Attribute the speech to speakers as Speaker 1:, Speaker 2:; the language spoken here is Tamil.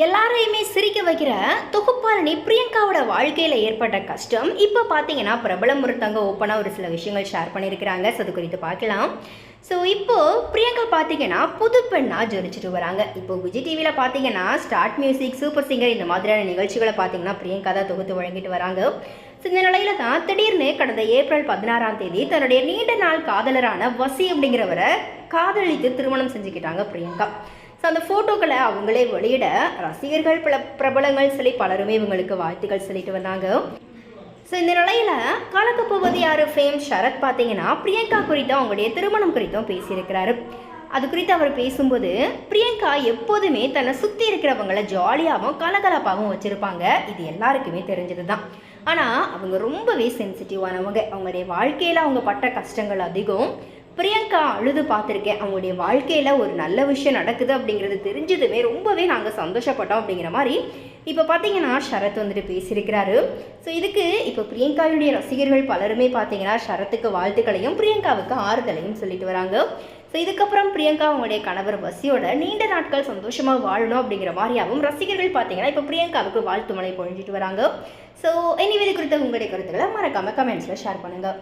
Speaker 1: எல்லாரையுமே சிரிக்க வைக்கிற தொகுப்பாளனி பிரியங்காவோட வாழ்க்கையில் ஏற்பட்ட கஷ்டம் இப்போ பார்த்தீங்கன்னா பிரபலம் ஒருத்தவங்க ஓப்பனாக ஒரு சில விஷயங்கள் ஷேர் பண்ணியிருக்கிறாங்க. ஸோ அது குறித்து பார்க்கலாம். ஸோ இப்போது பிரியங்கா பார்த்தீங்கன்னா புது பெண்ணாக ஜொலிச்சுட்டு வராங்க. இப்போ விஜய் டிவியில் பார்த்தீங்கன்னா ஸ்டார்ட் மியூசிக், சூப்பர் சிங்கர் இந்த மாதிரியான நிகழ்ச்சிகளை பார்த்தீங்கன்னா பிரியங்கா தான் தொகுத்து வழங்கிட்டு வராங்க. ஸோ இந்த நிலையில தான் திடீர்னு கடந்த ஏப்ரல் 16ஆம் தேதி தன்னுடைய நீண்ட நாள் காதலரான வசி அப்படிங்கிறவரை காதலித்து திருமணம் செஞ்சுக்கிட்டாங்க பிரியங்கா. ஸோ அந்த ஃபோட்டோக்களை அவங்களே வெளியிட ரசிகர்கள் பிரபலங்கள் சொல்லி பலருமே இவங்களுக்கு வாழ்த்துக்கள் சொல்லிட்டு வந்தாங்க. ஸோ இந்த நிலையில் கலக்க போவது யார் ஃபேம் ஷரத் பார்த்தீங்கன்னா பிரியங்கா குறித்தும் அவங்களுடைய திருமணம் குறித்தும் பேசியிருக்கிறாரு. அது குறித்து அவர் பேசும்போது பிரியங்கா எப்போதுமே தன்னை சுற்றி இருக்கிறவங்களை ஜாலியாகவும் கலகலப்பாகவும் வச்சுருப்பாங்க. இது எல்லாருக்குமே தெரிஞ்சது தான். ஆனால் அவங்க ரொம்பவே சென்சிட்டிவானவங்க. அவங்களுடைய வாழ்க்கையில் அவங்க பட்ட கஷ்டங்கள் அதிகம். பிரியங்கா அழுது பார்த்துருக்கேன். அவங்களுடைய வாழ்க்கையில் ஒரு நல்ல விஷயம் நடக்குது அப்படிங்கிறது தெரிஞ்சதுமே ரொம்பவே நாங்கள் சந்தோஷப்பட்டோம் அப்படிங்கிற மாதிரி இப்போ பார்த்தீங்கன்னா ஷரத் வந்துட்டு பேசியிருக்கிறாரு. ஸோ இதுக்கு இப்போ பிரியங்காவுடைய ரசிகர்கள் பலருமே பார்த்தீங்கன்னா ஷரத்துக்கு வாழ்த்துக்களையும் பிரியங்காவுக்கு ஆறுதலையும் சொல்லிட்டு வராங்க. ஸோ இதுக்கப்புறம் பிரியங்கா அவங்களுடைய கணவர் வசியோட நீண்ட நாட்கள் சந்தோஷமாக வாழணும் அப்படிங்கிற மாதிரியாகவும் ரசிகர்கள் பார்த்தீங்கன்னா இப்போ பிரியங்காவுக்கு வாழ்த்து மழை பொழிஞ்சிட்டு வராங்க. ஸோ எனிவே இது குறித்த உங்களுடைய கருத்துக்களை மறக்காமல் கமெண்ட்ஸில் ஷேர் பண்ணுங்கள்.